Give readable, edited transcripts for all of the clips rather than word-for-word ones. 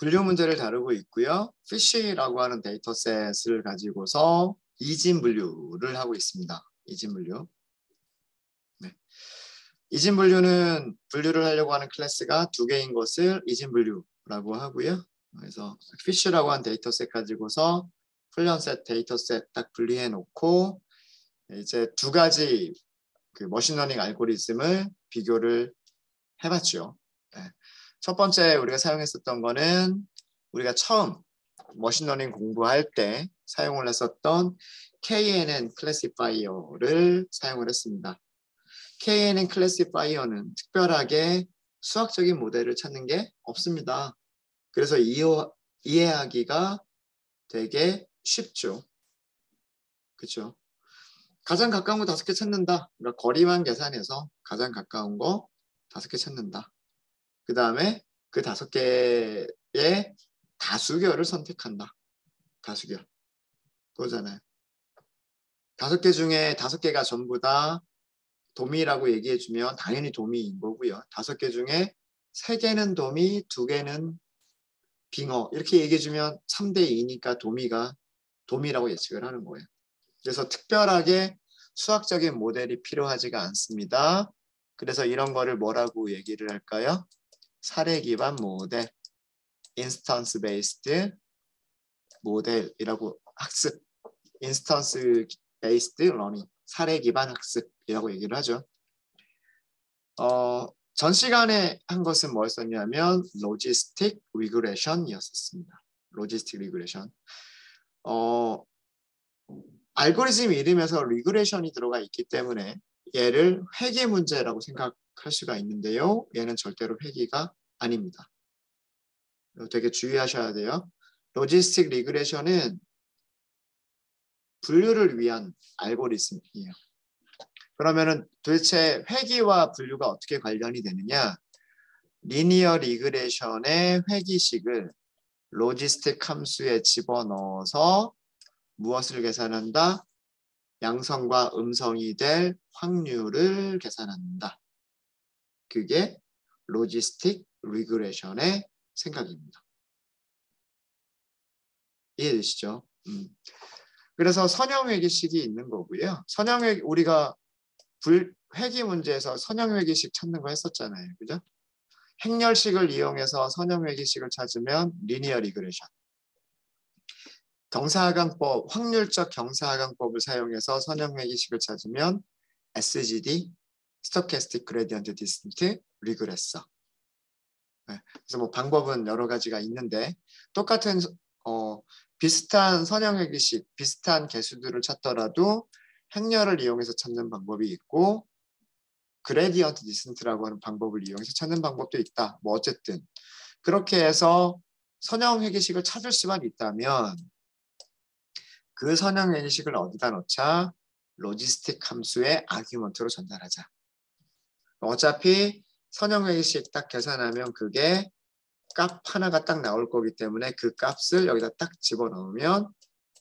분류 문제를 다루고 있고요. fish라고 하는 데이터셋을 가지고서 이진 분류를 하고 있습니다. 이진 분류. 네. 이진 분류는 분류를 하려고 하는 클래스가 두 개인 것을 이진 분류라고 하고요. 그래서 fish라고 하는 데이터셋 가지고서 훈련셋, 데이터셋 딱 분리해 놓고 이제 두 가지 그 머신러닝 알고리즘을 비교를 해봤죠. 네. 첫 번째 우리가 사용했었던 거는 우리가 처음 머신러닝 공부할 때 사용을 했었던 KNN 클래시파이어를 사용을 했습니다. KNN 클래시파이어는 특별하게 수학적인 모델을 찾는 게 없습니다. 그래서 이해하기가 되게 쉽죠. 그렇죠? 가장 가까운 거 5개 찾는다. 그러니까 거리만 계산해서 가장 가까운 거 5개 찾는다. 그 다음에 그 5개의 다수결을 선택한다. 다수결. 그거잖아요. 5개 중에 5개가 전부 다 도미라고 얘기해주면 당연히 도미인 거고요. 5개 중에 3개는 도미, 2개는 빙어. 이렇게 얘기해주면 3대2니까 도미라고 예측을 하는 거예요. 그래서 특별하게 수학적인 모델이 필요하지가 않습니다. 그래서 이런 거를 뭐라고 얘기를 할까요? 사례 기반 모델, 인스턴스 베이스드 모델이라고 학습, 인스턴스 베이스드 러닝, 사례 기반 학습이라고 얘기를 하죠. 전 시간에 한 것은 뭐였었냐면 로지스틱 리그레션이었습니다. 로지스틱 리그레션. 알고리즘 이름에서 리그레션이 들어가 있기 때문에 얘를 회귀 문제라고 생각할 수가 있는데요. 얘는 절대로 회귀가 아닙니다. 되게 주의하셔야 돼요. 로지스틱 리그레션은 분류를 위한 알고리즘이에요. 그러면은 도대체 회귀와 분류가 어떻게 관련이 되느냐? 리니어 리그레션의 회귀식을 로지스틱 함수에 집어넣어서 무엇을 계산한다? 양성과 음성이 될 확률을 계산한다. 그게 로지스틱 리그레션의 생각입니다. 이해되시죠? 그래서 선형회귀식이 있는 거고요. 선형회귀 우리가 회귀 문제에서 선형회귀식 찾는 거 했었잖아요. 그죠? 행렬식을 이용해서 선형회귀식을 찾으면 리니어 리그레션. 경사하강법, 확률적 경사하강법을 사용해서 선형회귀식을 찾으면 SGD, 스토캐스틱 그레디언트 디스턴트 리그레서. 네, 그래서 뭐 방법은 여러 가지가 있는데 똑같은 비슷한 선형회귀식, 비슷한 개수들을 찾더라도 행렬을 이용해서 찾는 방법이 있고 그레디언트 디스턴트라고 하는 방법을 이용해서 찾는 방법도 있다. 뭐 어쨌든 그렇게 해서 선형회귀식을 찾을 수만 있다면 그 선형회귀식을 어디다 넣자? 로지스틱 함수의 아규먼트로 전달하자. 어차피 선형회귀식 딱 계산하면 그게 값 하나가 딱 나올 거기 때문에 그 값을 여기다 딱 집어넣으면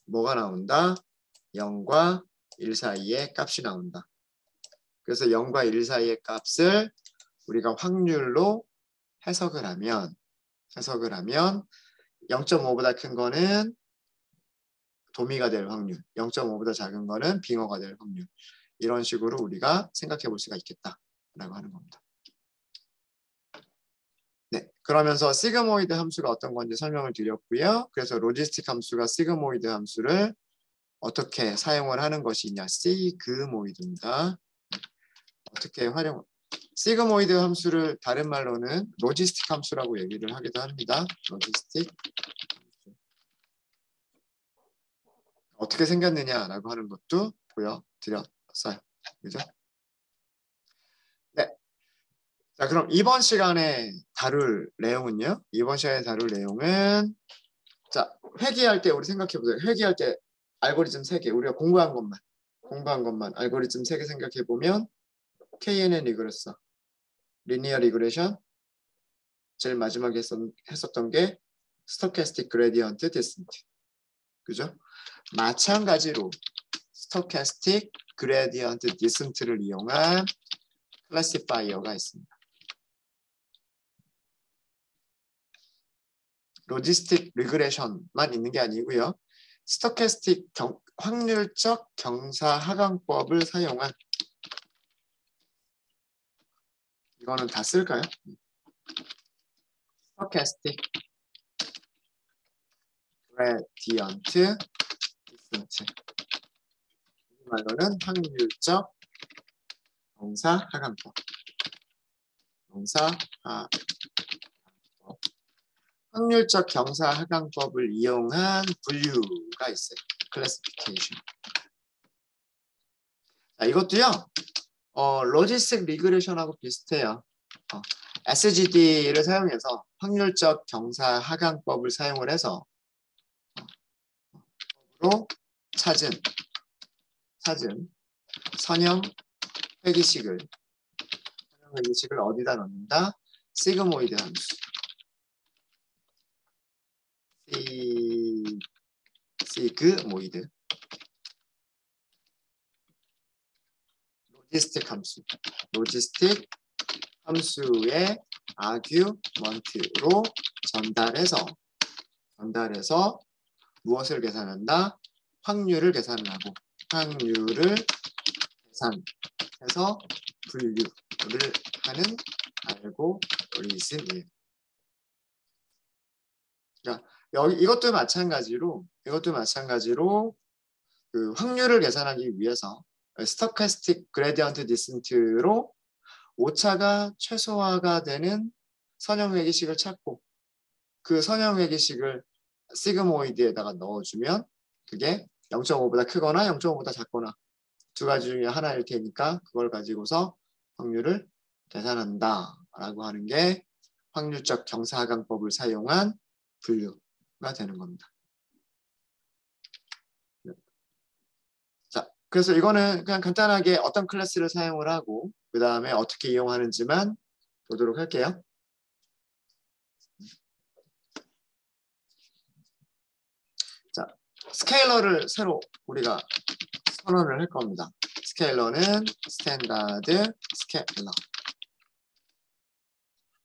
뭐가 나온다? 0과 1 사이의 값이 나온다. 그래서 0과 1 사이의 값을 우리가 확률로 해석을 하면 0.5보다 큰 거는 도미가 될 확률, 0.5보다 작은 거는 빙어가 될 확률. 이런 식으로 우리가 생각해 볼 수가 있겠다라고 하는 겁니다. 네, 그러면서 시그모이드 함수가 어떤 건지 설명을 드렸고요. 그래서 로지스틱 함수가 시그모이드 함수를 어떻게 사용을 하는 것이냐. 시그모이드입니다. 어떻게 시그모이드 함수를 다른 말로는 로지스틱 함수라고 얘기를 하기도 합니다. 로지스틱 어떻게 생겼느냐라고 하는 것도 보여드렸어요. 그죠? 네. 자, 그럼 이번 시간에 다룰 내용은요. 이번 시간에 다룰 내용은 자, 회귀할 때 우리 생각해 보세요. 회귀할 때 알고리즘 3개 우리가 공부한 것만 알고리즘 3개 생각해 보면 KNN 리그레서, 리니어 리그레션, 제일 마지막에 했었던 게 스토캐스틱 그레디언트 디스턴트. 그죠? 마찬가지로 스토캐스틱 그레디언트 디스턴트를 이용한 클래시파이어가 있습니다. 로지스틱 리그레션만 있는 게 아니고요. 스토캐스틱 확률적 경사 하강법을 사용한 이거는 다 쓸까요? 스토캐스틱 그레디언트 디센트 말로는 확률적 경사 하강법. 확률적 경사 하강법을 이용한 분류가 있어요. 클래시피케이션. 자, 이것도요. 로지스틱 리그레션하고 비슷해요. SGD를 사용해서 확률적 경사 하강법을 사용을 해서 로 찾은 선형 회기식을 어디다 넣는다? 시그모이드 함수. 시그모이드. 로지스틱 함수의 아규먼트로 전달해서 무엇을 계산한다? 확률을 계산하고 확률을 계산해서 분류를 하는 알고리즘이에요. 그러니까 이것도 마찬가지로 그 확률을 계산하기 위해서 스토캐스틱 그레디언트 디센트로 오차가 최소화가 되는 선형 회기식을 찾고 그 선형 회기식을 시그모이드에다가 넣어주면 그게 0.5보다 크거나 0.5보다 작거나 두 가지 중에 하나일 테니까 그걸 가지고서 확률을 계산한다 라고 하는 게 확률적 경사하강법을 사용한 분류가 되는 겁니다. 자, 그래서 이거는 그냥 간단하게 어떤 클래스를 사용을 하고 그 다음에 어떻게 이용하는지만 보도록 할게요. 자, 스케일러를 새로 우리가 선언을 할 겁니다. 스케일러는 스탠다드 스케일러.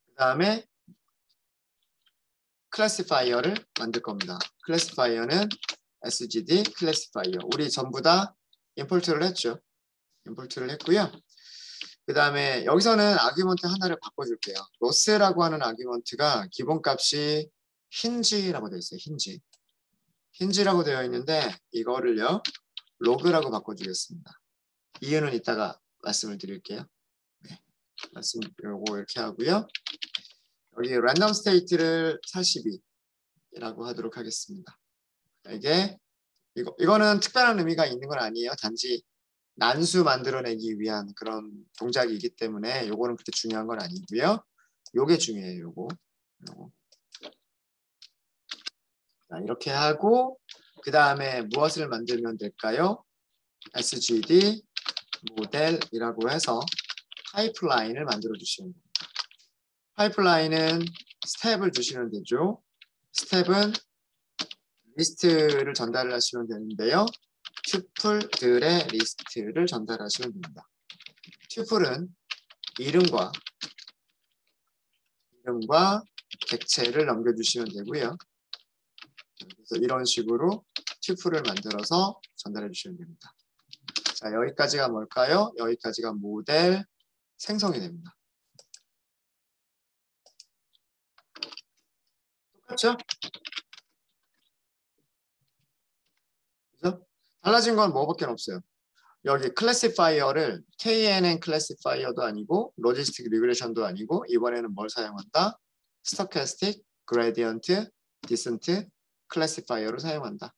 그 다음에 클래시파이어를 만들 겁니다. 클래시파이어는 SGD 클래시파이어. 우리 전부 다 임포트를 했죠. 임포트를 했고요. 그 다음에 여기서는 아규먼트 하나를 바꿔줄게요. 로스라고 하는 아규먼트가 기본값이 힌지라고 되어 있어요. 힌지라고 되어 있는데 이거를요. 로그라고 바꿔주겠습니다. 이유는 이따가 말씀을 드릴게요. 네, 말씀 요거 이렇게 하고요. 여기 랜덤 스테이트를 42라고 하도록 하겠습니다. 이거는 특별한 의미가 있는 건 아니에요. 단지 난수 만들어내기 위한 그런 동작이기 때문에 요거는 그렇게 중요한 건 아니고요. 요게 중요해요. 요거. 자, 이렇게 하고 그 다음에 무엇을 만들면 될까요? SGD 모델이라고 해서 파이프라인을 만들어 주시면 됩니다. 파이프라인은 스텝을 주시면 되죠. 스텝은 리스트를 전달을 하시면 되는데요. 튜플들의 리스트를 전달하시면 됩니다. 튜플은 이름과 객체를 넘겨주시면 되고요. 그래서 이런 식으로 튜플을 만들어서 전달해 주시면 됩니다. 자, 여기까지가 뭘까요? 여기까지가 모델 생성이 됩니다. 똑같죠? 그죠? 달라진 건 뭐밖에 없어요. 여기 클래시파이어를 KNN 클래시파이어도 아니고 로지스틱 리그레션도 아니고 이번에는 뭘 사용한다? 스토캐스틱 그레디언트 디센트 클래시파이어를 사용한다.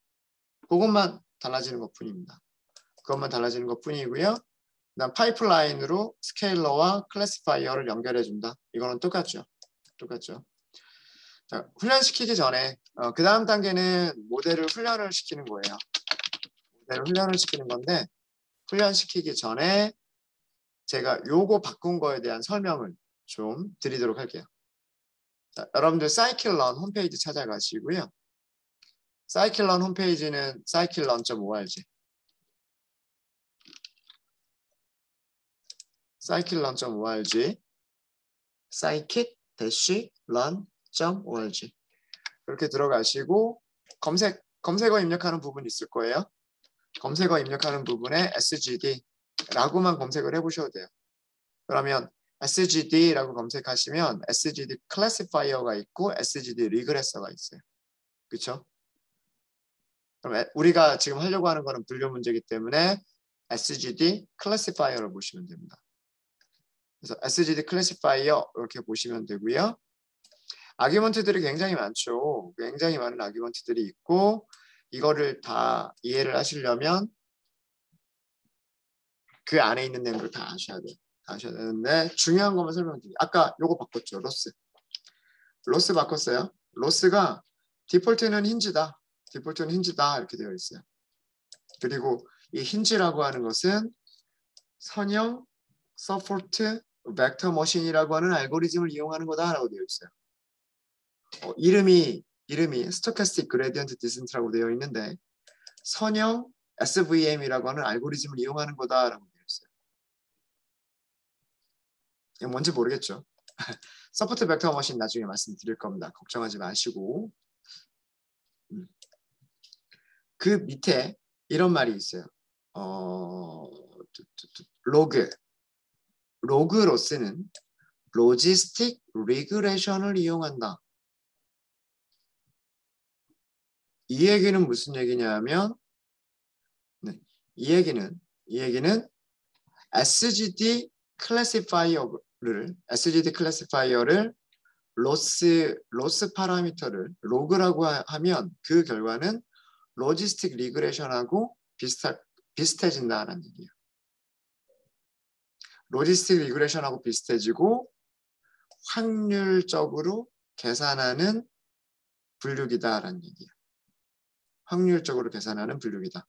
그것만 달라지는 것뿐입니다. 그것만 달라지는 것뿐이고요. 그다음 파이프라인으로 스케일러와 클래시파이어를 연결해 준다. 이거는 똑같죠. 자, 훈련시키기 전에 그 다음 단계는 모델을 훈련을 시키는 거예요. 모델을 훈련을 시키는 건데 훈련시키기 전에 제가 요거 바꾼 거에 대한 설명을 좀 드리도록 할게요. 자, 여러분들 사이클런 홈페이지 찾아가시고요. 사이클런 홈페이지는 scikit-learn.org scikit-learn.org 그렇게 들어가시고 검색어 입력하는 부분이 있을 거예요. 검색어 입력하는 부분에 SGD라고만 검색을 해보셔도 돼요. 그러면 SGD라고 검색하시면 SGD 클래시파이어가 있고 SGD 리그레서가 있어요. 그렇죠? 그럼 우리가 지금 하려고 하는 거는 분류 문제이기 때문에 SGD 클래시파이어를 보시면 됩니다. 그래서 SGD 클래시파이어 이렇게 보시면 되고요. 아규먼트들이 굉장히 많죠. 굉장히 많은 아규먼트들이 있고 이거를 다 이해를 하시려면 그 안에 있는 내용을 다 아셔야 돼요. 다 아셔야 되는데 중요한 것만 설명드릴게요. 아까 요거 바꿨죠. 로스 바꿨어요. 로스가 디폴트는 힌지다. 디폴트는 힌지다 이렇게 되어 있어요. 그리고 이 힌지라고 하는 것은 선형 서포트 벡터 머신이라고 하는 알고리즘을 이용하는 거다라고 되어 있어요. 이름이 스토캐스틱 그레디언트 디센트라고 되어 있는데 선형 SVM이라고 하는 알고리즘을 이용하는 거다라고 되어 있어요. 이게 뭔지 모르겠죠. 서포트 벡터 머신 나중에 말씀드릴 겁니다. 걱정하지 마시고. 그 밑에 이런 말이 있어요. 로그로스는 로지스틱 리그레션을 이용한다. 이 얘기는 무슨 얘기냐면 이 얘기는 SGD 클래시파이어를 로스 파라미터를 로그라고 하면 그 결과는 로지스틱 리그레션하고 비슷해진다는 얘기예요. 로지스틱 리그레션하고 비슷해지고 확률적으로 계산하는 분류기다라는 얘기예요. 확률적으로 계산하는 분류기다.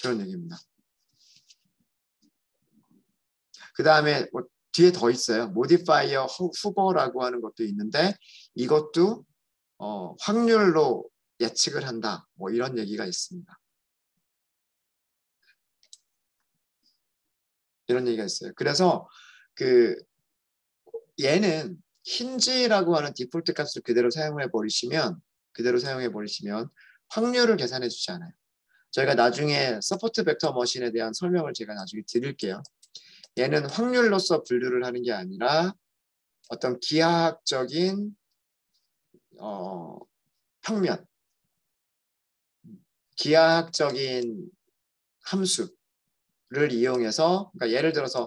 그런 얘기입니다. 그 다음에 뭐 뒤에 더 있어요. 모디파이어 후보라고 하는 것도 있는데 이것도 확률로 예측을 한다. 뭐 이런 얘기가 있습니다. 이런 얘기가 있어요. 그래서 얘는 힌지라고 하는 디폴트 값을 그대로 사용해 버리시면 확률을 계산해 주지 않아요. 저희가 나중에 서포트 벡터 머신에 대한 설명을 제가 나중에 드릴게요. 얘는 확률로서 분류를 하는 게 아니라 어떤 기하학적인 평면, 기하학적인 함수를 이용해서 그러니까 예를 들어서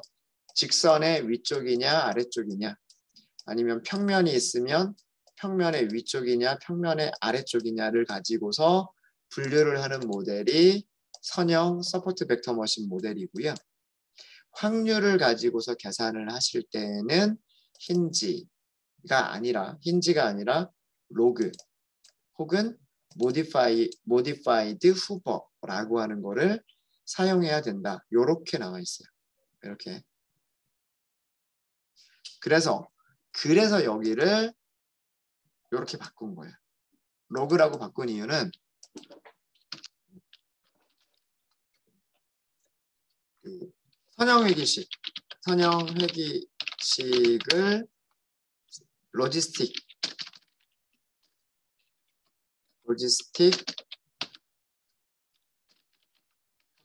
직선의 위쪽이냐 아래쪽이냐 아니면 평면이 있으면 평면의 위쪽이냐 평면의 아래쪽이냐를 가지고서 분류를 하는 모델이 선형 서포트 벡터 머신 모델이고요. 확률을 가지고서 계산을 하실 때는 힌지가 아니라 로그 혹은 modified 후버라고 하는 거를 사용해야 된다. 이렇게 나와 있어요. 이렇게. 그래서 여기를 이렇게 바꾼 거예요. 로그라고 바꾼 이유는 선형 회기식을 로지스틱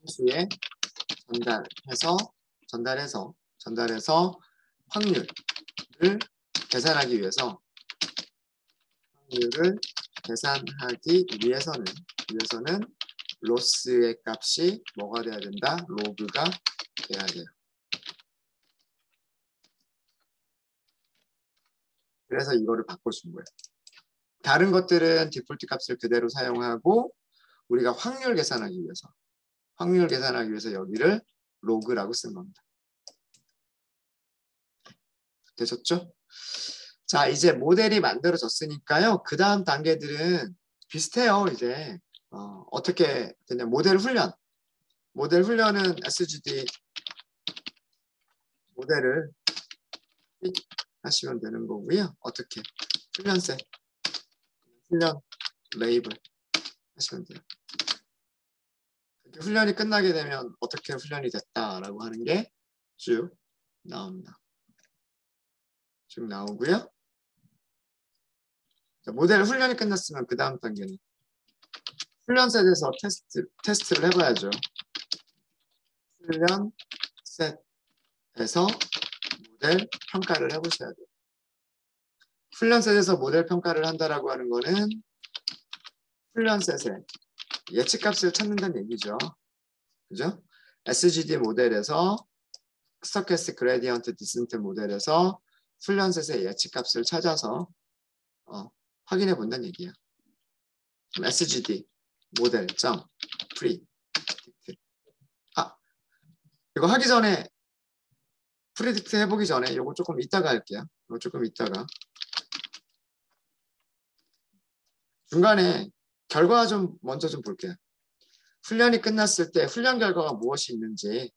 함수에 전달해서 확률을 계산하기 위해서는 로스의 값이 뭐가 돼야 된다? 로그가 돼야 돼요. 그래서 이거를 바꿔준 거예요. 다른 것들은 디폴트 값을 그대로 사용하고 우리가 확률 계산하기 위해서 여기를 로그라고 쓴 겁니다. 되셨죠? 자, 이제 모델이 만들어졌으니까요. 그 다음 단계들은 비슷해요. 이제 어떻게 되냐? 모델 훈련은 SGD 모델을 하시면 되는 거고요. 어떻게? 훈련 레이블 하시면 돼요. 훈련이 끝나게 되면 어떻게 훈련이 됐다라고 하는 게 쭉 나옵니다. 쭉 나오고요. 모델 훈련이 끝났으면 그 다음 단계는 훈련 셋에서 테스트를 해봐야죠. 훈련 셋에서 모델 평가를 해보셔야 돼요. 훈련 셋에서 모델 평가를 한다라고 하는 거는 훈련 셋의 예측값을 찾는다는 얘기죠. 그죠? SGD 모델에서 스토캐스틱 그레디언트 디센트 모델에서 훈련 셋의 예측값을 찾아서 확인해 본다는 얘기야. 그럼 SGD 모델 점 프리딕트. 이거 하기 전에 프리딕트 해보기 전에 이거 조금 이따가 할게요. 이거 조금 이따가. 중간에 결과 좀 먼저 좀 볼게요. 훈련이 끝났을 때 훈련 결과가 무엇이 있는지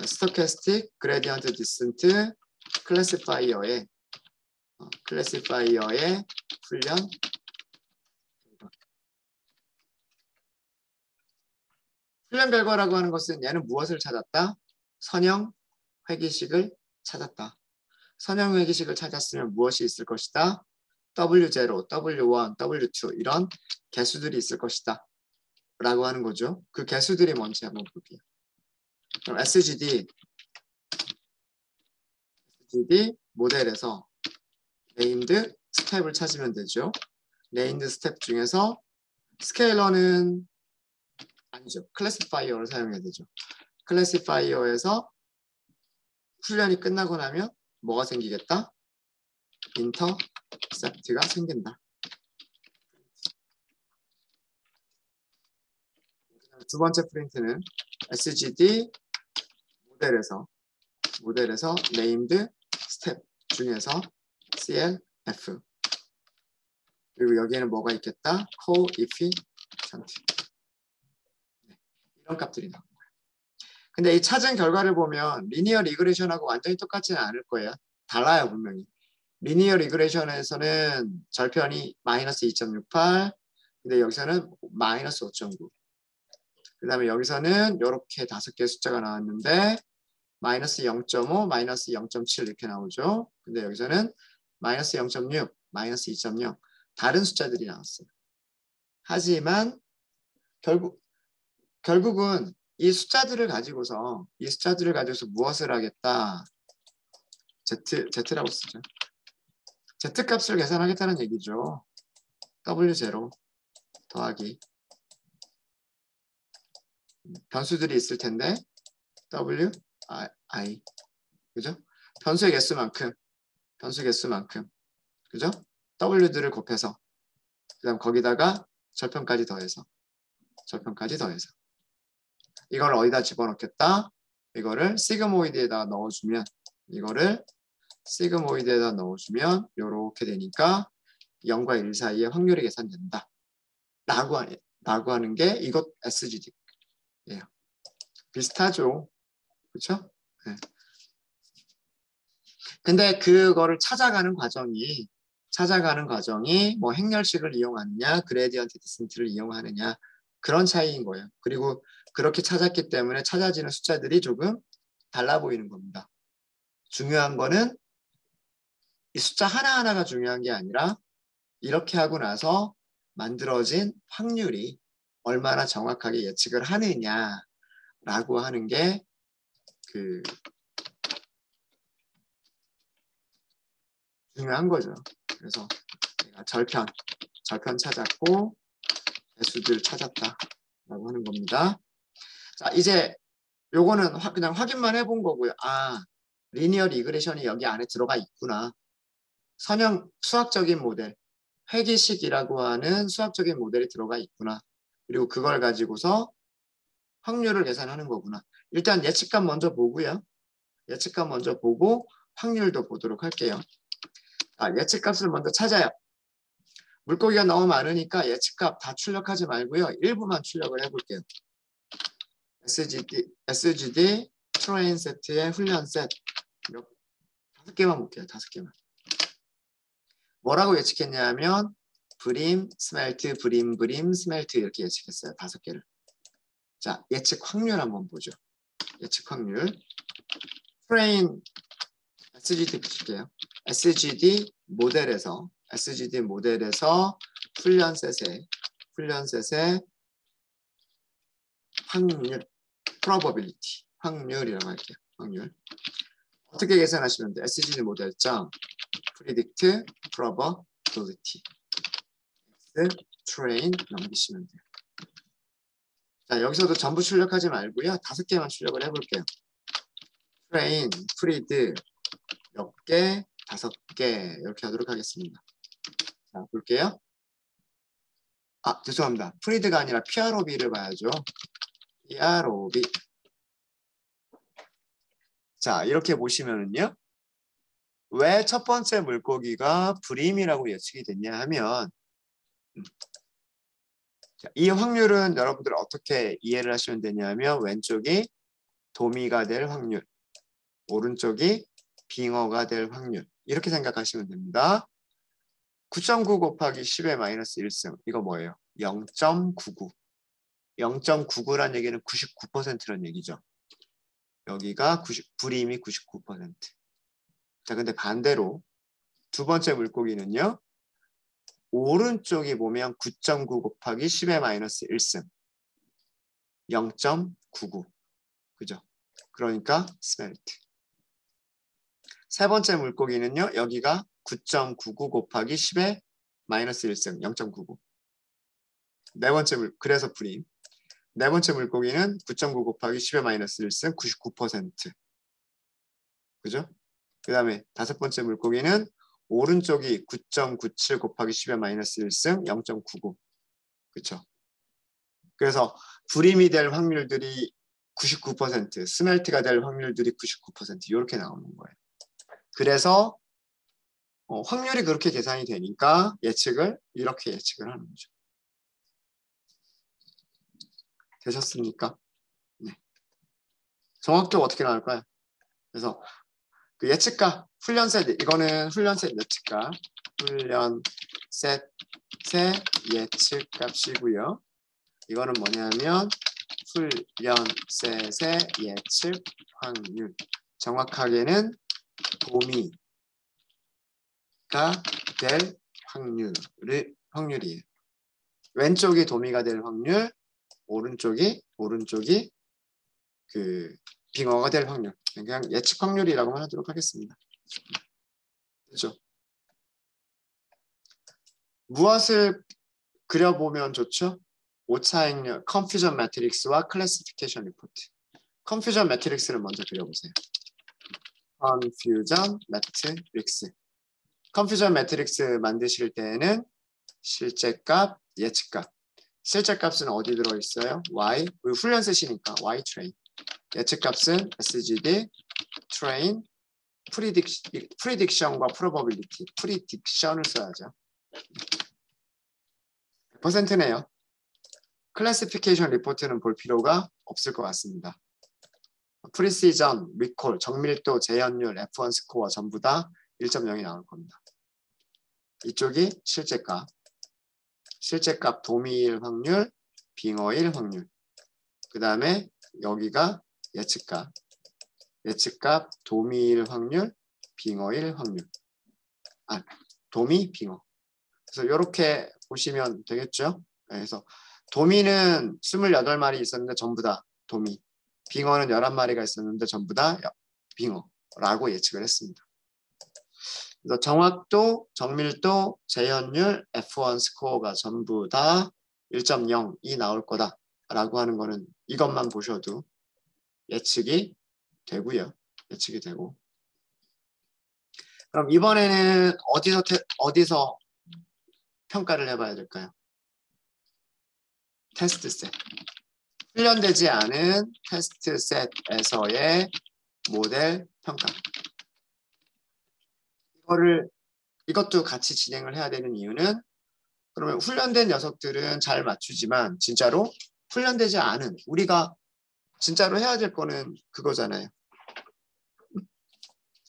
스토캐스틱 그레디언트 디센트 클래시파이어의 훈련 결과라고 하는 것은 얘는 무엇을 찾았다? 선형 회기식을 찾았다. 선형 회기식을 찾았으면 무엇이 있을 것이다? W0, W1, W2 이런 개수들이 있을 것이다. 라고 하는 거죠. 그 개수들이 뭔지 한번 볼게요. 그럼 SGD 모델에서 네임드 스텝을 찾으면 되죠. 네임드 스텝 중에서 스케일러는 아니죠. 클래시파이어를 사용해야 되죠. 클래시파이어에서 훈련이 끝나고 나면 뭐가 생기겠다? 인터셉트가 생긴다. 두 번째 프린트는 SGD 모델에서 네임드 스텝 중에서 CLF 그리고 여기에는 뭐가 있겠다? coefficient 이런 값들이 나온 거예요. 근데 이 찾은 결과를 보면 리니어 리그레션하고 완전히 똑같지는 않을 거예요. 달라요 분명히. 리니어 리그레션에서는 절편이 마이너스 2.68 근데 여기서는 마이너스 5.9 그 다음에 여기서는 이렇게 5개의 숫자가 나왔는데 마이너스 0.5, 마이너스 0.7 이렇게 나오죠. 근데 여기서는 마이너스 0.6, 마이너스 2.0 다른 숫자들이 나왔어요. 하지만 결국은 이 숫자들을 가지고서 무엇을 하겠다? Z라고 쓰죠. Z값을 계산하겠다는 얘기죠. W0 더하기 변수들이 있을 텐데 W I 그죠? 변수 개수만큼 그죠? W들을 곱해서 그다음 거기다가 절편까지 더해서 이걸 어디다 집어넣겠다? 이거를 시그모이드에다 넣어주면 이렇게 되니까 0과 1 사이에 확률이 계산된다. 라고 하는 게 이것 SGD예요. 비슷하죠. 그렇죠? 네. 근데 그거를 찾아가는 과정이 뭐 행렬식을 이용하느냐, 그레디언트 디센트를 이용하느냐 그런 차이인 거예요. 그리고 그렇게 찾았기 때문에 찾아지는 숫자들이 조금 달라 보이는 겁니다. 중요한 거는 이 숫자 하나하나가 중요한 게 아니라 이렇게 하고 나서 만들어진 확률이 얼마나 정확하게 예측을 하느냐라고 하는 게 중요한 거죠. 그래서 내가 절편 찾았고 개수들 찾았다라고 하는 겁니다. 자, 이제 요거는 그냥 확인만 해본 거고요. 리니어 리그레션이 여기 안에 들어가 있구나. 선형 수학적인 모델, 회기식이라고 하는 수학적인 모델이 들어가 있구나. 그리고 그걸 가지고서 확률을 계산하는 거구나. 일단 예측값 먼저 보고요. 예측값 먼저 보고 확률도 보도록 할게요. 예측값을 먼저 찾아요. 물고기가 너무 많으니까 예측값 다 출력하지 말고요. 일부만 출력을 해볼게요. SGD 트레인 세트의 훈련 셋 5개만 볼게요. 5개만. 뭐라고 예측했냐면 브림, 스멜트, 브림, 스멜트 이렇게 예측했어요. 5개를. 자, 예측 확률 한번 보죠. 예측 확률. 트레인 SGD 붙일게요. SGD 모델에서 SGD 모델에서 훈련셋의 확률, probability, 확률이라고 할게요. 확률. 어떻게 계산하시면 돼요? SGD 모델 점 predict probability x train 넘기시면 돼요. 자, 여기서도 전부 출력하지 말고요. 5개만 출력을 해볼게요. train, pred 몇 개, 5개 이렇게 하도록 하겠습니다. 자, 볼게요. 아, 죄송합니다. 프리드가 아니라 PROB를 봐야죠. PROB. 자, 이렇게 보시면은요. 왜 첫 번째 물고기가 불임이라고 예측이 됐냐 하면 이 확률은 여러분들 어떻게 이해를 하시면 되냐면 왼쪽이 도미가 될 확률, 오른쪽이 빙어가 될 확률 이렇게 생각하시면 됩니다. 9.9 곱하기 10의 마이너스 1승 이거 뭐예요? 0.99. 0.99란 얘기는 99%란 얘기죠. 여기가 불임이 99%. 자, 근데 반대로 두 번째 물고기는요. 오른쪽이 보면 9.9 곱하기 10의 마이너스 1승 0.99. 그죠? 그러니까 스멜트. 세 번째 물고기는요. 여기가 9.99 곱하기 10의 마이너스 1승 0.99. 그래서 불임. 네 번째 물고기는 9.9 곱하기 10의 마이너스 1승 99%. 그죠? 그 다음에 다섯 번째 물고기는 오른쪽이 9.97 곱하기 10의 마이너스 1승 0.99. 그렇죠? 그래서 불임이 될 확률들이 99%, 스멜트가 될 확률들이 99% 이렇게 나오는 거예요. 그래서 확률이 그렇게 계산이 되니까 예측을 이렇게 예측을 하는 거죠. 되셨습니까? 네. 정확도가 어떻게 나올까요? 그래서 그 예측값, 훈련셋, 이거는 훈련셋 예측값, 훈련셋의 예측값이고요. 이거는 뭐냐면 훈련셋의 예측 확률. 정확하게는 도미가 될 확률이에요. 왼쪽이 도미가 될 확률, 오른쪽이 그 빙어가 될 확률. 그냥 예측 확률이라고만 하도록 하겠습니다. 그렇죠? 무엇을 그려보면 좋죠? 오차익률, 컨퓨전 매트릭스와 클래시피케이션 리포트. 컨퓨전 매트릭스를 먼저 그려보세요. 컨퓨전 매트릭스. 컨퓨전 매트릭스 만드실 때에는 실제값, 예측값. 실제값은 어디 들어있어요? Y, 우리 훈련셋이니까 Y 트레인. 예측값은 SGD, 트레인, 프리딕션과 프로버빌리티. 프리딕션을 써야죠. 100%네요. 클래시피케이션 리포트는 볼 필요가 없을 것 같습니다. 프리시전, 리콜, 정밀도, 재현율, F1 스코어 전부 다 1.0이 나올 겁니다. 이쪽이 실제값. 실제값 도미일 확률, 빙어일 확률. 그 다음에 여기가 예측값. 예측값 도미일 확률, 빙어일 확률. 아, 도미, 빙어. 그래서 이렇게 보시면 되겠죠? 그래서 도미는 28마리 있었는데 전부 다 도미. 빙어는 11마리가 있었는데 전부 다 빙어라고 예측을 했습니다. 그래서 정확도, 정밀도, 재현율, F1 스코어가 전부 다 1.0이 나올 거다라고 하는 거는 이것만 보셔도 예측이 되고요. 예측이 되고. 그럼 이번에는 어디서 평가를 해봐야 될까요? 테스트 셋. 훈련되지 않은 테스트 셋에서의 모델 평가. 이것도 같이 진행을 해야 되는 이유는 그러면 훈련된 녀석들은 잘 맞추지만 진짜로 훈련되지 않은 우리가 진짜로 해야 될 거는 그거잖아요.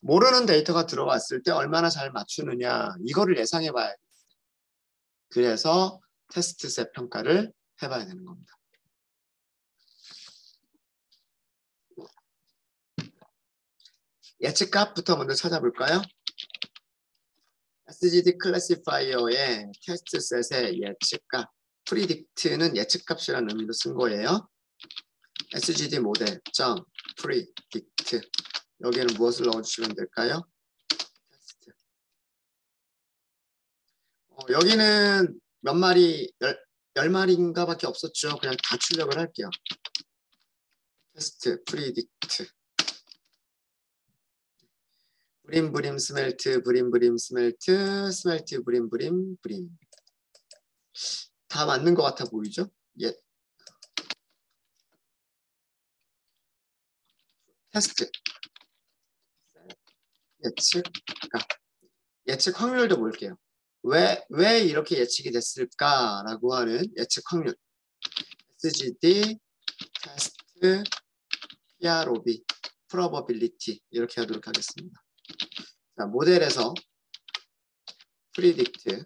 모르는 데이터가 들어왔을 때 얼마나 잘 맞추느냐 이거를 예상해 봐야 돼요. 그래서 테스트셋 평가를 해봐야 되는 겁니다. 예측값부터 먼저 찾아볼까요? SGD 클래시파이어의 테스트 셋의 예측값, predict는 예측값이라는 의미로 쓴 거예요. SGD 모델 점 predict 여기에는 무엇을 넣어주시면 될까요? 테스트. 여기는 몇 마리, 10마리인가 밖에 없었죠. 그냥 다 출력을 할게요. 테스트, 프리딕트. 브림, 스멜트, 브림, 스멜트, 스멜트, 브림. 다 맞는 것 같아 보이죠? 예. 테스트. 예측 확률도 볼게요. 왜 이렇게 예측이 됐을까라고 하는 예측 확률. SGD, 테스트, PROB, probability 이렇게 하도록 하겠습니다. 자, 모델에서 predict,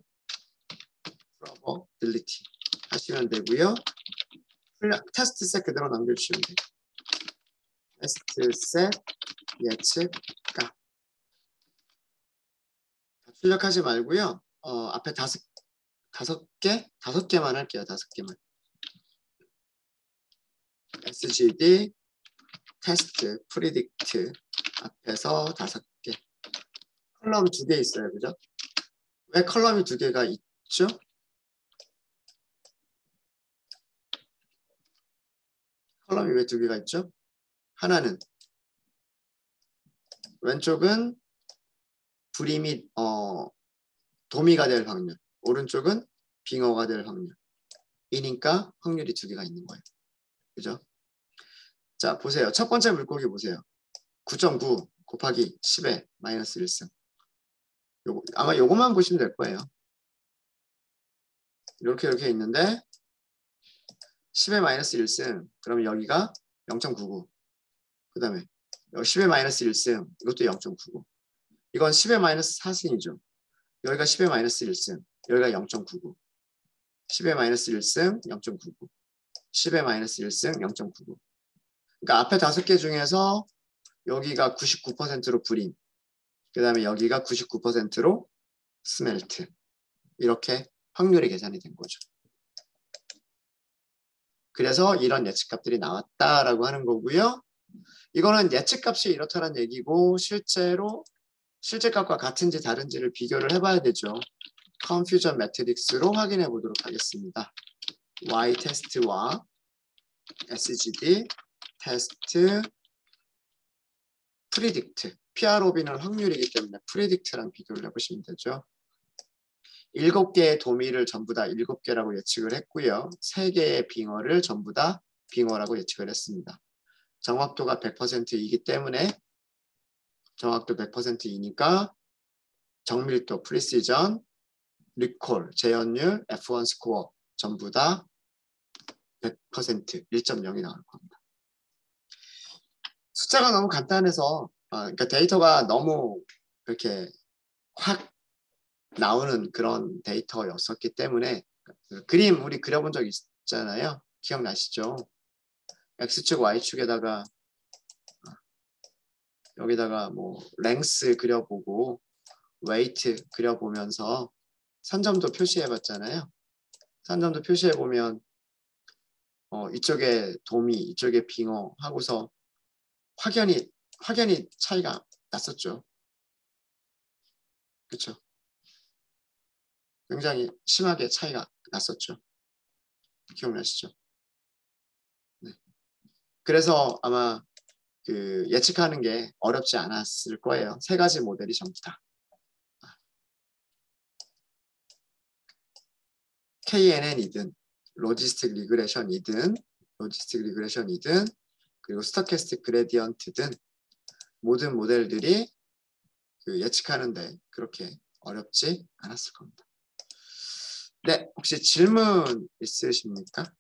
probability 하시면 되고요. 테스트 셋 그대로 남겨주시면 돼요. 테스트 셋 예측값 출력하지 말고요. 앞에 다섯 개만 할게요. 5개만. SGD 테스트 프리딕트 앞에서 5개. 컬럼 2개 있어요. 그죠? 왜 컬럼이 2개가 있죠? 컬럼이 왜 2개가 있죠? 하나는 왼쪽은 불임이 도미가 될 확률, 오른쪽은 빙어가 될 확률. 이니까 확률이 2개가 있는 거예요. 그죠? 자, 보세요. 첫 번째 물고기 보세요. 9.9 곱하기 10의 마이너스 1승. 아마 요것만 보시면 될 거예요. 이렇게 있는데 10의 마이너스 1승. 그러면 여기가 0.99. 그 다음에 10의 마이너스 1승. 이것도 0.99. 이건 10의 마이너스 4승이죠. 여기가 10의 마이너스 1승. 여기가 0.99. 10의 마이너스 1승 0.99. 10의 마이너스 1승 0.99. 그러니까 앞에 5개 중에서 여기가 99%로 불임. 그 다음에 여기가 99%로 스멜트. 이렇게 확률이 계산이 된 거죠. 그래서 이런 예측값들이 나왔다라고 하는 거고요. 이거는 예측값이 이렇다는 얘기고 실제값과 같은지 다른지를 비교를 해봐야 되죠. 컨퓨전 매트릭스로 확인해 보도록 하겠습니다. Y 테스트와 SGD 테스트 프리딕트. PROB는 확률이기 때문에 프리딕트랑 비교를 해보시면 되죠. 7개의 도미를 전부 다 7개라고 예측을 했고요. 3개의 빙어를 전부 다 빙어라고 예측을 했습니다. 정확도가 100%이기 때문에 정확도 100%이니까 정밀도, 프리시전, 리콜, 재현율, F1 스코어 전부 다 100%, 1.0이 나올 겁니다. 숫자가 너무 간단해서 그러니까 데이터가 너무 이렇게 확 나오는 그런 데이터였었기 때문에 그림 우리 그려본 적 있잖아요. 기억나시죠? X축, Y축에다가 여기다가 뭐 랭스 그려보고 웨이트 그려보면서 산점도 표시해봤잖아요. 산점도 표시해보면 이쪽에 도미, 이쪽에 빙어 하고서 확연히 차이가 났었죠. 그렇죠? 굉장히 심하게 차이가 났었죠. 기억나시죠? 네. 그래서 아마 그 예측하는 게 어렵지 않았을 거예요. 3가지 모델이 전부 다. KNN이든 로지스틱 리그레션이든 그리고 스토캐스틱 그레디언트든 모든 모델들이 그 예측하는데 그렇게 어렵지 않았을 겁니다. 네, 혹시 질문 있으십니까?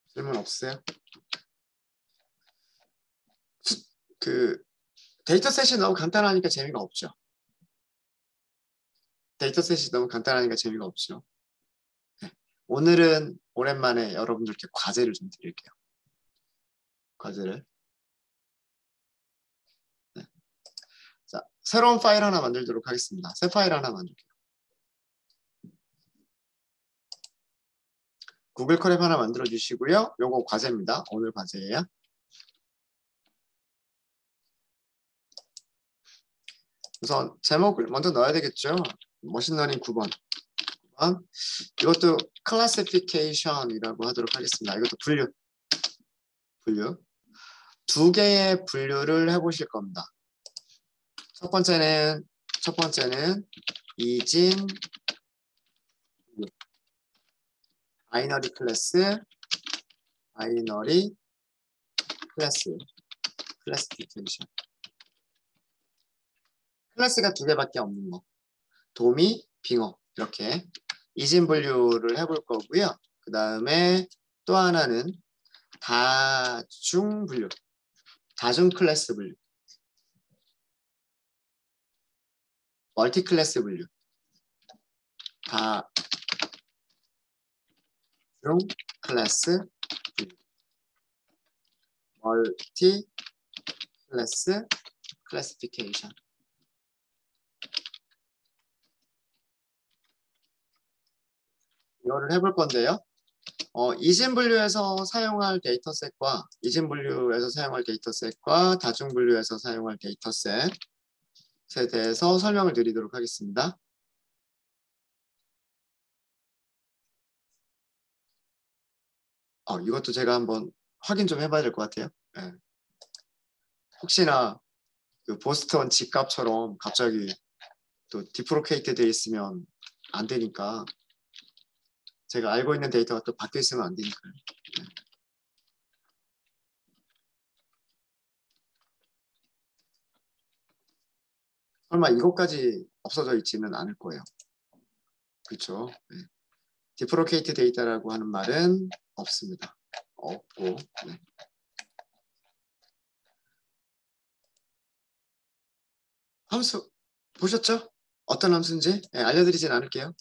질문 없으세요? 그 데이터셋이 너무 간단하니까 재미가 없죠. 데이터셋이 너무 간단하니까 재미가 없죠. 네. 오늘은 오랜만에 여러분들께 과제를 좀 드릴게요. 과제를. 네. 자, 새로운 파일 하나 만들도록 하겠습니다. 새 파일 하나 만들게요. 구글 커랩 하나 만들어 주시고요. 요거 과제입니다. 오늘 과제예요. 우선 제목을 먼저 넣어야 되겠죠. 머신러닝 9번. 이것도 클래시피케이션이라고 하도록 하겠습니다. 이것도 분류. 두 개의 분류를 해보실 겁니다. 첫 번째는 이진 바이너리 클래스, 클래시피케이션. 클래스가 두 개밖에 없는 거. 도미, 빙어 이렇게 이진 분류를 해볼 거고요. 그 다음에 또 하나는 다중 분류, 다중 클래스 분류, 멀티 클래스 분류, 다중 클래스 분류, 멀티 클래스 클래시피케이션. 이거를 해볼 건데요. 이진 분류에서 사용할 데이터셋과 다중 분류에서 사용할 데이터셋에 대해서 설명을 드리도록 하겠습니다. 이것도 제가 한번 확인 좀 해봐야 될 것 같아요. 네. 혹시나 그 보스턴 집값처럼 갑자기 또 디프로케이트 돼 있으면 안 되니까 제가 알고 있는 데이터가 또 바뀌어 있으면 안 되니까요. 네. 설마 이것까지 없어져 있지는 않을 거예요. 그렇죠? 네. 디프로케이트 데이터라고 하는 말은 없습니다. 없고. 네. 함수 보셨죠? 어떤 함수인지 알려드리진 않을게요.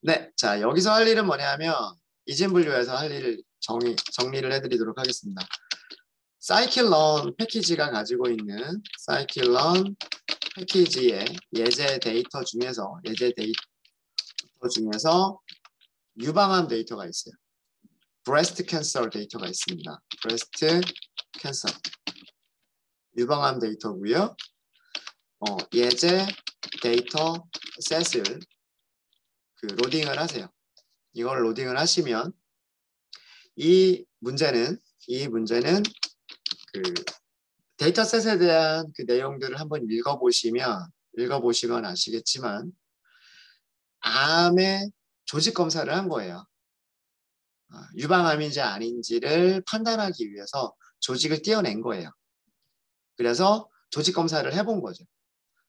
네, 자 여기서 할 일은 뭐냐면 이진 분류에서 할 일을 정리를 해드리도록 하겠습니다. scikit-learn 패키지가 가지고 있는 scikit-learn 패키지의 예제 데이터 중에서 유방암 데이터가 있어요. breast cancer 데이터가 있습니다. breast cancer 유방암 데이터고요. 예제 데이터 셋을 로딩을 하세요. 이걸 로딩을 하시면 이 문제는 그 데이터셋에 대한 그 내용들을 한번 읽어보시면 아시겠지만 암의 조직 검사를 한 거예요. 유방암인지 아닌지를 판단하기 위해서 조직을 떼어낸 거예요. 그래서 조직 검사를 해본 거죠.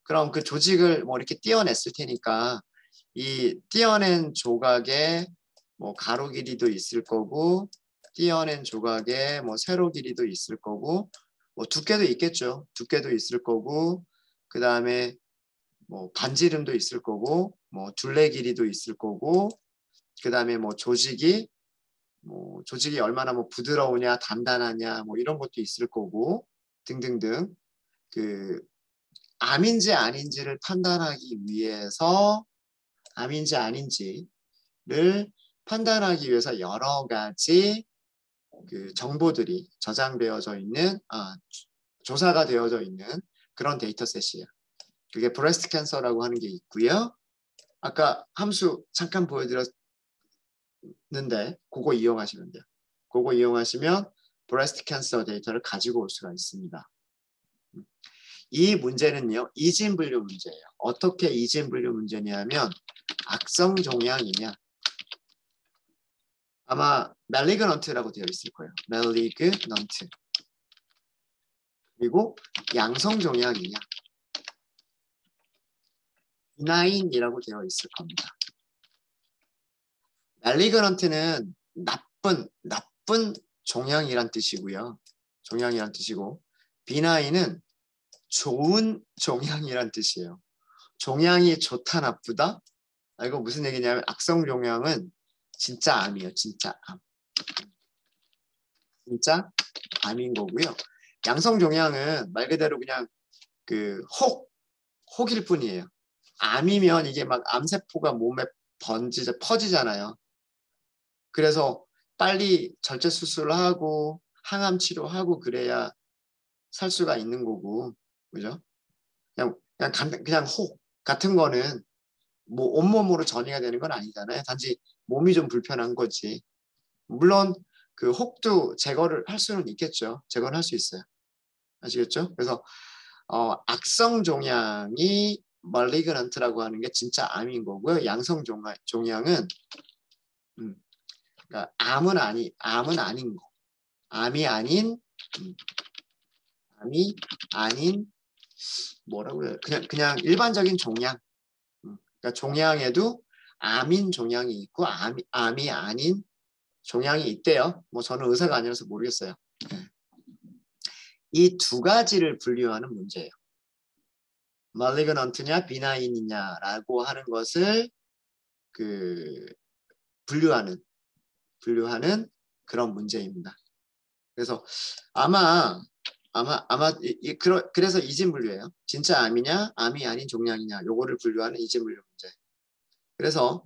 그럼 그 조직을 뭐 이렇게 떼어냈을 테니까 이 떼어낸 조각에 뭐 가로 길이도 있을 거고 떼어낸 조각에 뭐 세로 길이도 있을 거고 뭐 두께도 있겠죠. 두께도 있을 거고 그 다음에 뭐 반지름도 있을 거고 뭐 둘레 길이도 있을 거고 그 다음에 뭐 조직이 얼마나 뭐 부드러우냐 단단하냐 뭐 이런 것도 있을 거고 등등등 그 암인지 아닌지를 판단하기 위해서 암인지 아닌지를 판단하기 위해서 여러 가지 그 정보들이 저장되어져 있는 조사가 되어져 있는 그런 데이터셋이에요. 그게 브레스트 캔서라고 하는 게 있고요. 아까 함수 잠깐 보여드렸는데 그거 이용하시면 돼요. 그거 이용하시면 브레스트 캔서 데이터를 가지고 올 수가 있습니다. 이 문제는요. 이진 분류 문제예요. 어떻게 이진 분류 문제냐면 악성 종양이냐 아마 멜리그넌트라고 되어 있을 거예요. 멜리그넌트. 그리고 양성 종양이냐 비나인이라고 되어 있을 겁니다. 멜리그넌트는 나쁜 종양이란 뜻이고요. 종양이란 뜻이고 비나인은 좋은 종양이란 뜻이에요. 종양이 좋다 나쁘다? 이거 무슨 얘기냐면 악성 종양은 진짜 암이에요. 진짜 암. 진짜 암인 거고요. 양성 종양은 말 그대로 그냥 그 혹일 뿐이에요. 암이면 이게 막 암세포가 몸에 퍼지잖아요. 그래서 빨리 절제 수술을 하고 항암 치료하고 그래야 살 수가 있는 거고, 그죠? 그냥 혹 같은 거는 뭐 온몸으로 전이가 되는 건 아니잖아요. 단지 몸이 좀 불편한 거지. 물론 그 혹도 제거를 할 수는 있겠죠. 제거를 할 수 있어요. 아시겠죠? 그래서 악성 종양이 멀리그넌트라고 하는 게 진짜 암인 거고요. 양성 종양은 그러니까 암은 아닌 거. 암이 아닌 암이 아닌 뭐라고 해요? 그냥 일반적인 종양. 그러니까 종양에도 암인 종양이 있고 암이 아닌 종양이 있대요. 뭐 저는 의사가 아니라서 모르겠어요. 이 두 가지를 분류하는 문제예요. 멀리그넌트냐 비나인이냐라고 하는 것을 그 분류하는 그런 문제입니다. 그래서 아마 그래서 이진 분류예요. 진짜 암이냐 암이 아닌 종양이냐 요거를 분류하는 이진 분류 문제. 그래서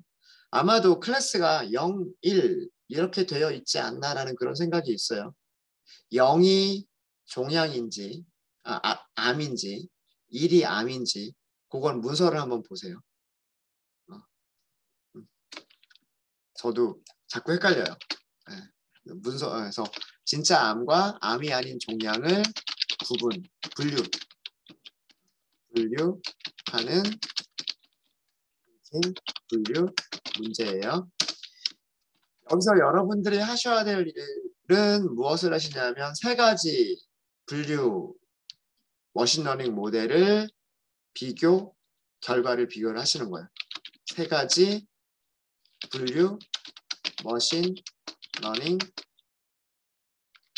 아마도 클래스가 0, 1 이렇게 되어 있지 않나라는 그런 생각이 있어요. 0이 종양인지 암인지 1이 암인지 그건 문서를 한번 보세요. 저도 자꾸 헷갈려요. 네. 문서에서 진짜 암과 암이 아닌 종양을 분류하는 분류 문제예요. 여기서 여러분들이 하셔야 될 일은 무엇을 하시냐면 세 가지 분류 머신러닝 모델을 결과를 비교를 하시는 거예요. 세 가지 분류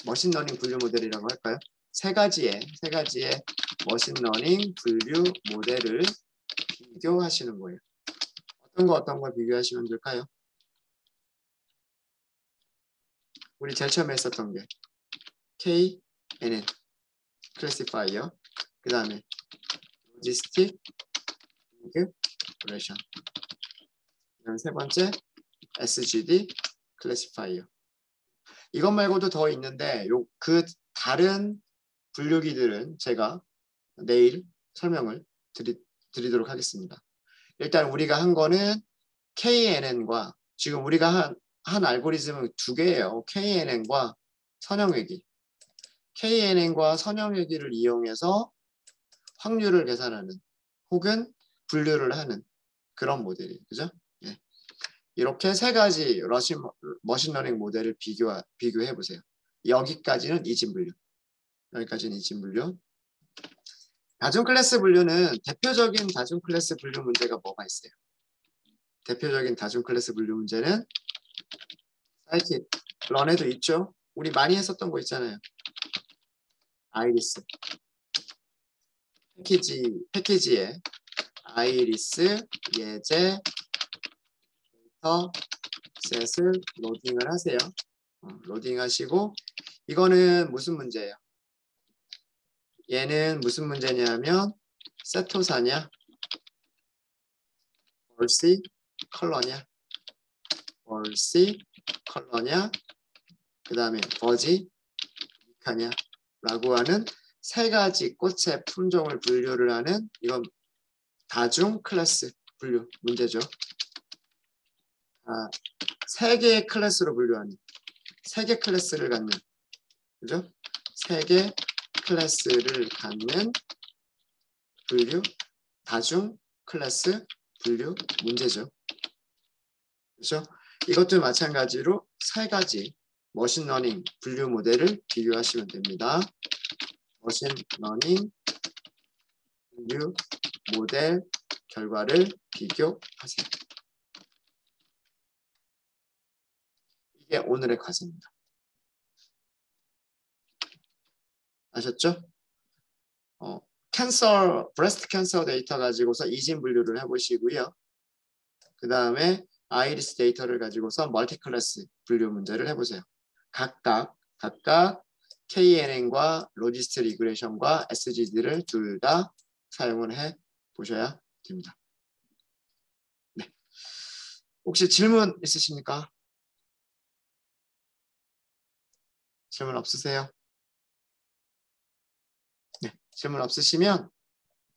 머신러닝 분류 모델이라고 할까요? 세 가지의 머신러닝 분류 모델을 비교하시는 거예요. 어떤 거 비교하시면 될까요? 우리 제일 처음에 했었던 게 KNN 클래시파이어, 그 다음에 로지스틱 인테그레이션, 그다음 세 번째 SGD 클래시파이어. 이것 말고도 더 있는데 그 다른 분류기들은 제가 내일 설명을 드리도록 하겠습니다. 일단 우리가 한 거는 KNN과 지금 우리가 한 알고리즘은 두 개예요. KNN과 선형외기. KNN과 선형외기를 이용해서 확률을 계산하는 혹은 분류를 하는 그런 모델이에요. 그죠? 네. 이렇게 세 가지 머신러닝 모델을 비교해 보세요. 여기까지는 이진분류. 다중클래스 분류는 대표적인 다중클래스 분류 문제가 뭐가 있어요? 대표적인 다중클래스 분류 문제는 사이킷 런에도 있죠. 우리 많이 했었던 거 있잖아요. 아이리스 패키지에 아이리스 예제 데이터 셋을 로딩을 하세요. 로딩하시고 이거는 무슨 문제예요? 얘는 무슨 문제냐면 세토사냐 벌시 컬러냐 그 다음에 버지 미카냐 라고 하는 세 가지 꽃의 품종을 분류를 하는 이건 다중 클래스 분류 문제죠. 세 개의 클래스로 분류하는 세 개 클래스를 갖는 그죠? 세 개 클래스를 갖는 분류 다중 클래스 분류 문제죠. 그렇죠? 이것도 마찬가지로 세 가지 머신러닝 분류 모델을 비교하시면 됩니다. 머신러닝 분류 모델 결과를 비교하세요. 이게 오늘의 과제입니다. 아셨죠? 브레스트 캔서 데이터 가지고서 이진 분류를 해보시고요. 그 다음에 아이리스 데이터를 가지고서 멀티 클래스 분류 문제를 해보세요. 각각 KNN과 로지스트 리그레션과 SGD를 둘 다 사용을 해 보셔야 됩니다. 네. 혹시 질문 있으십니까? 질문 없으세요? 네. 질문 없으시면